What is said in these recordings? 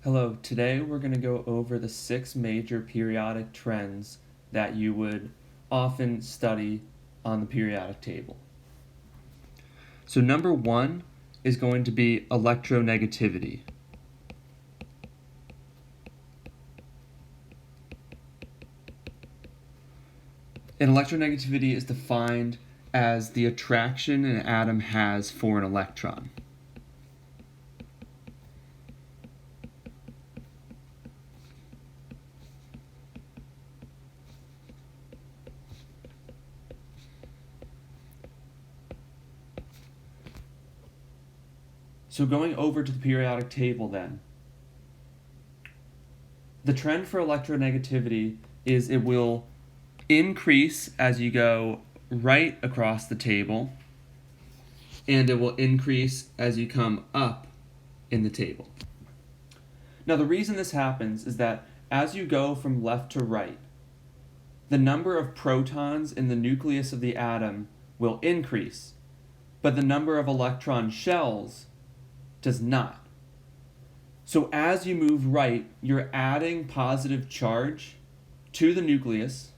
Hello, today we're going to go over the 6 major periodic trends that you would often study on the periodic table. So number 1 is going to be electronegativity. And electronegativity is defined as the attraction an atom has for an electron. So going over to the periodic table then, the trend for electronegativity is it will increase as you go right across the table, and it will increase as you come up in the table. Now the reason this happens is that as you go from left to right, the number of protons in the nucleus of the atom will increase, but the number of electron shells does not. So as you move right, you're adding positive charge to the nucleus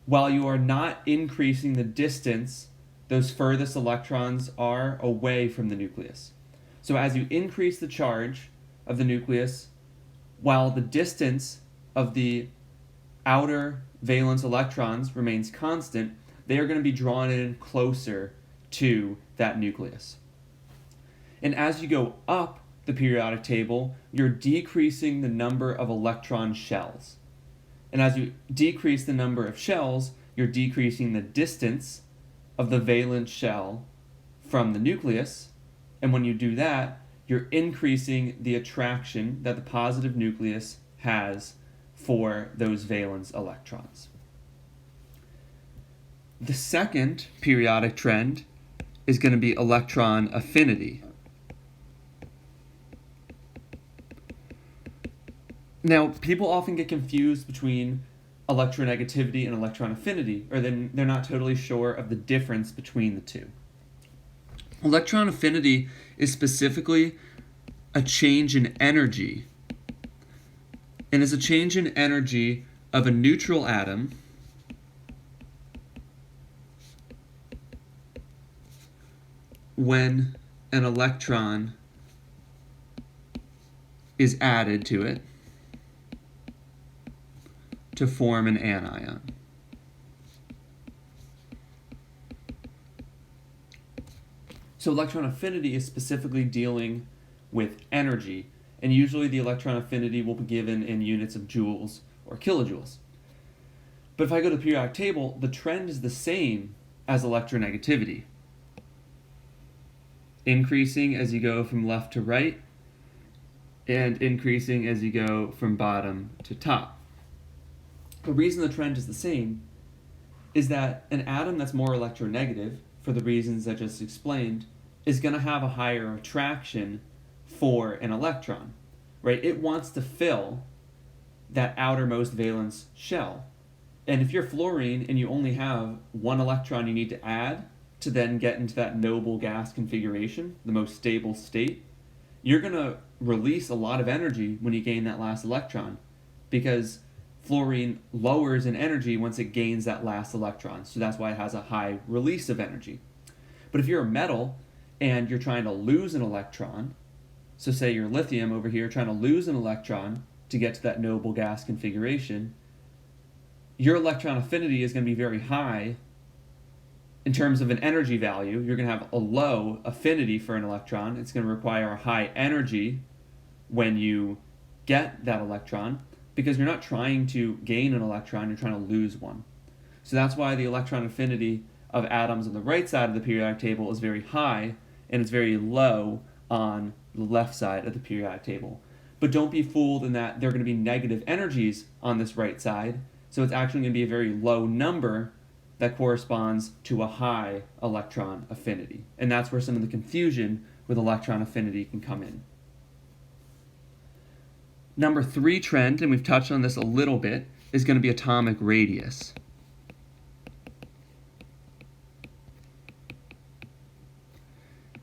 while you are not increasing the distance those furthest electrons are away from the nucleus. So as you increase the charge of the nucleus, while the distance of the outer valence electrons remains constant, they are going to be drawn in closer to that nucleus. And as you go up the periodic table, you're decreasing the number of electron shells. And as you decrease the number of shells, you're decreasing the distance of the valence shell from the nucleus. And when you do that, you're increasing the attraction that the positive nucleus has for those valence electrons. The second periodic trend is going to be electron affinity. Now, people often get confused between electronegativity and electron affinity, or they're not totally sure of the difference between the two. Electron affinity is specifically a change in energy, and is a change in energy of a neutral atom when an electron is added to it to form an anion. So electron affinity is specifically dealing with energy, and usually the electron affinity will be given in units of joules or kilojoules. But if I go to the periodic table, the trend is the same as electronegativity, increasing as you go from left to right, and increasing as you go from bottom to top. The reason the trend is the same is that an atom that's more electronegative, for the reasons I just explained, is going to have a higher attraction for an electron, right? It wants to fill that outermost valence shell. And if you're fluorine and you only have one electron you need to add to then get into that noble gas configuration, the most stable state, you're going to release a lot of energy when you gain that last electron, because fluorine lowers in energy once it gains that last electron. So that's why it has a high release of energy. But if you're a metal and you're trying to lose an electron, so say you're lithium over here trying to lose an electron to get to that noble gas configuration, your electron affinity is going to be very high in terms of an energy value. You're going to have a low affinity for an electron. It's going to require a high energy when you get that electron, because you're not trying to gain an electron, you're trying to lose one. So that's why the electron affinity of atoms on the right side of the periodic table is very high, and it's very low on the left side of the periodic table. But don't be fooled in that there are going to be negative energies on this right side, so it's actually going to be a very low number that corresponds to a high electron affinity. And that's where some of the confusion with electron affinity can come in. Number 3 trend, and we've touched on this a little bit, is going to be atomic radius.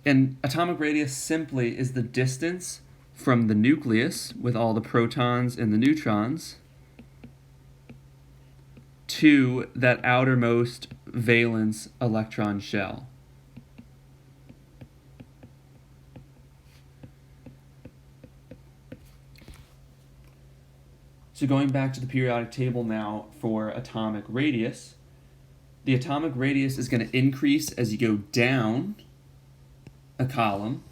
And atomic radius simply is the distance from the nucleus with all the protons and the neutrons to that outermost valence electron shell. So going back to the periodic table now for atomic radius, the atomic radius is going to increase as you go down a column,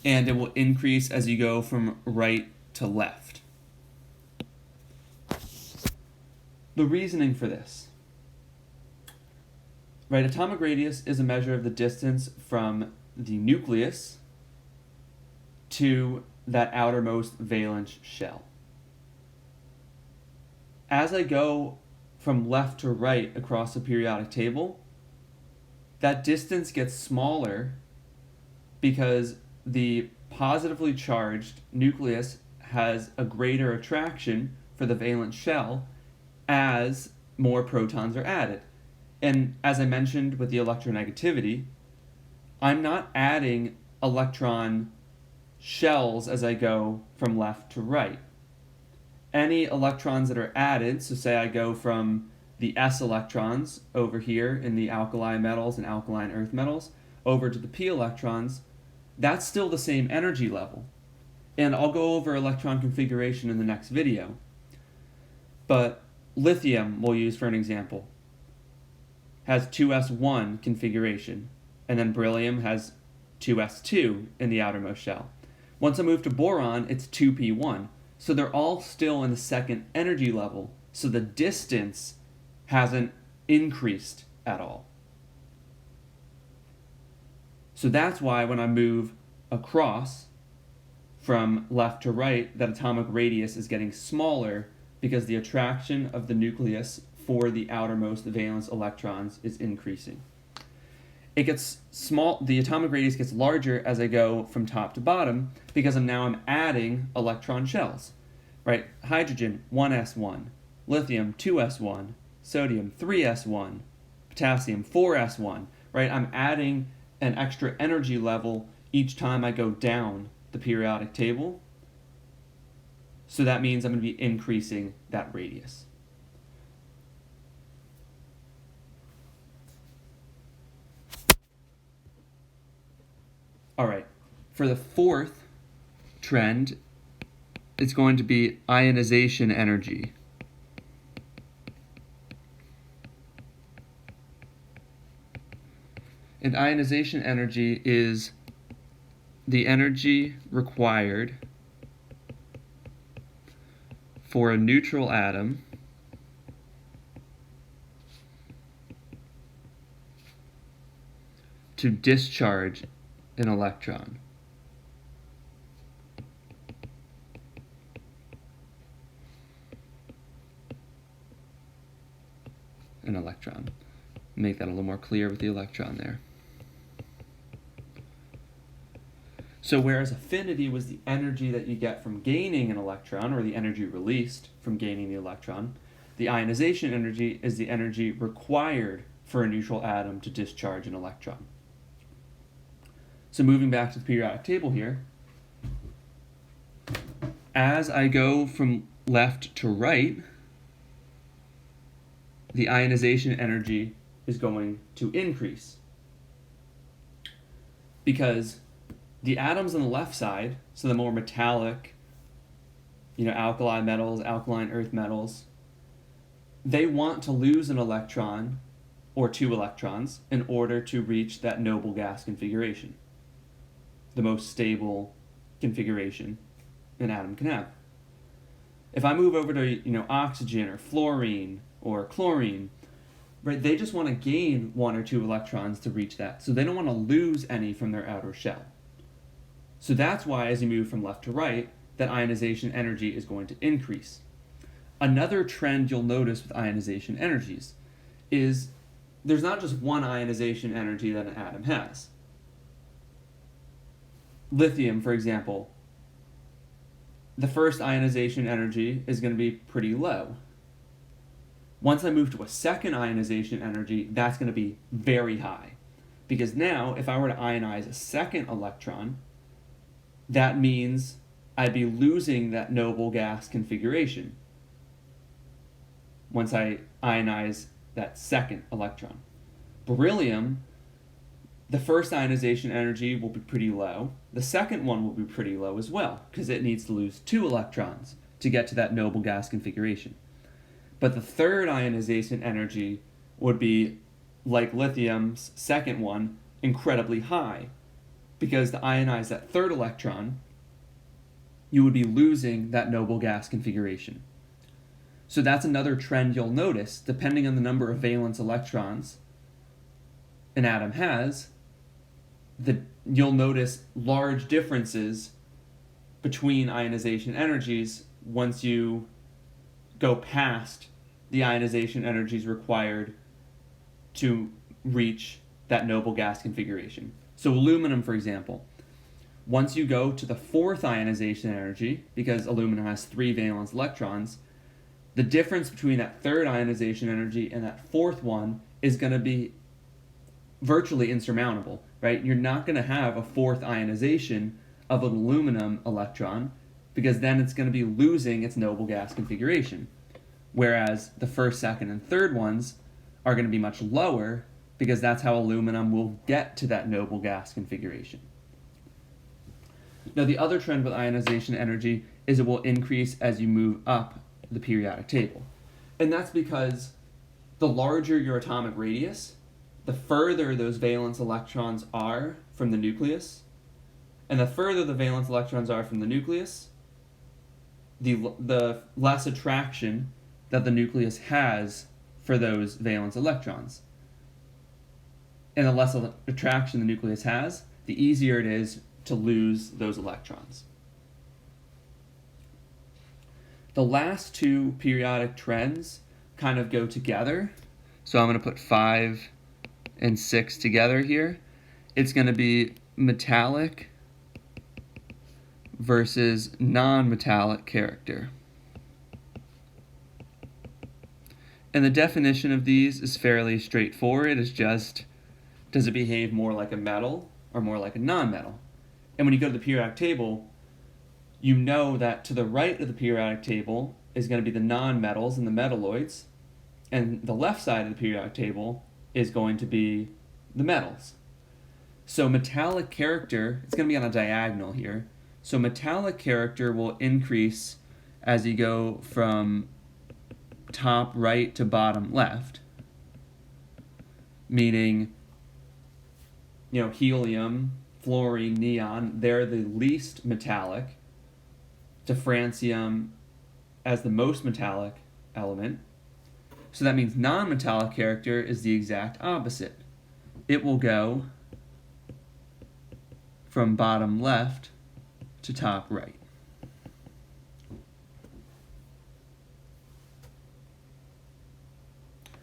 and it will increase as you go from right to left. The reasoning for this, right? Atomic radius is a measure of the distance from the nucleus to that outermost valence shell. As I go from left to right across the periodic table, that distance gets smaller because the positively charged nucleus has a greater attraction for the valence shell as more protons are added. And as I mentioned with the electronegativity, I'm not adding electron shells as I go from left to right. Any electrons that are added, so say I go from the s electrons over here in the alkali metals and alkaline earth metals over to the p electrons, that's still the same energy level. And I'll go over electron configuration in the next video. But lithium, we'll use for an example, has 2s1 configuration, and then beryllium has 2s2 in the outermost shell. Once I move to boron, it's 2p1. So they're all still in the second energy level, so the distance hasn't increased at all. So that's why when I move across from left to right, that atomic radius is getting smaller because the attraction of the nucleus for the outermost valence electrons is increasing. It gets small, the atomic radius gets larger as I go from top to bottom because I'm adding electron shells, right? Hydrogen, 1s1, lithium, 2s1, sodium, 3s1, potassium, 4s1, right? I'm adding an extra energy level each time I go down the periodic table. So that means I'm going to be increasing that radius. All right, for the fourth trend, it's going to be ionization energy. And ionization energy is the energy required for a neutral atom to discharge an electron. An electron. Make that a little more clear with the electron there. So whereas affinity was the energy that you get from gaining an electron, or the energy released from gaining the electron, the ionization energy is the energy required for a neutral atom to discharge an electron. So moving back to the periodic table here, as I go from left to right, the ionization energy is going to increase. Because the atoms on the left side, so the more metallic, alkali metals, alkaline earth metals, they want to lose an electron or two electrons in order to reach that noble gas configuration, the most stable configuration an atom can have. If I move over to oxygen or fluorine or chlorine, right, they just want to gain one or two electrons to reach that, so they don't want to lose any from their outer shell. So that's why as you move from left to right, that ionization energy is going to increase. Another trend you'll notice with ionization energies is there's not just one ionization energy that an atom has. Lithium, for example, the first ionization energy is going to be pretty low. Once I move to a second ionization energy, that's going to be very high. Because now, if I were to ionize a second electron, that means I'd be losing that noble gas configuration once I ionize that second electron. Beryllium, the first ionization energy will be pretty low. The second one will be pretty low as well, because it needs to lose 2 electrons to get to that noble gas configuration. But the third ionization energy would be, like lithium's second one, incredibly high. Because to ionize that third electron, you would be losing that noble gas configuration. So that's another trend you'll notice. Depending on the number of valence electrons an atom has, you'll notice large differences between ionization energies once you go past the ionization energies required to reach that noble gas configuration. So aluminum, for example, once you go to the 4th ionization energy, because aluminum has 3 valence electrons, the difference between that 3rd ionization energy and that 4th one is going to be virtually insurmountable, right? You're not going to have a 4th ionization of an aluminum electron, because then it's going to be losing its noble gas configuration. Whereas the 1st, 2nd, and 3rd ones are going to be much lower, because that's how aluminum will get to that noble gas configuration. Now, the other trend with ionization energy is it will increase as you move up the periodic table. And that's because the larger your atomic radius, the further those valence electrons are from the nucleus. And the further the valence electrons are from the nucleus, the less attraction that the nucleus has for those valence electrons. And the less attraction the nucleus has, the easier it is to lose those electrons. The last 2 periodic trends kind of go together. So I'm going to put 5 and 6 together here. It's going to be metallic versus non-metallic character. And the definition of these is fairly straightforward. It's just, does it behave more like a metal or more like a non-metal? And when you go to the periodic table, you know that to the right of the periodic table is going to be the non-metals and the metalloids, and the left side of the periodic table is going to be the metals. So metallic character, it's going to be on a diagonal here. So metallic character will increase as you go from top right to bottom left, meaning, helium, fluorine, neon, they're the least metallic, to francium as the most metallic element. So that means non-metallic character is the exact opposite. It will go from bottom left to top right.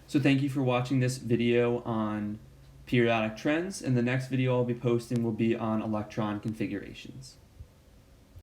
So thank you for watching this video on periodic trends, and the next video I'll be posting will be on electron configurations.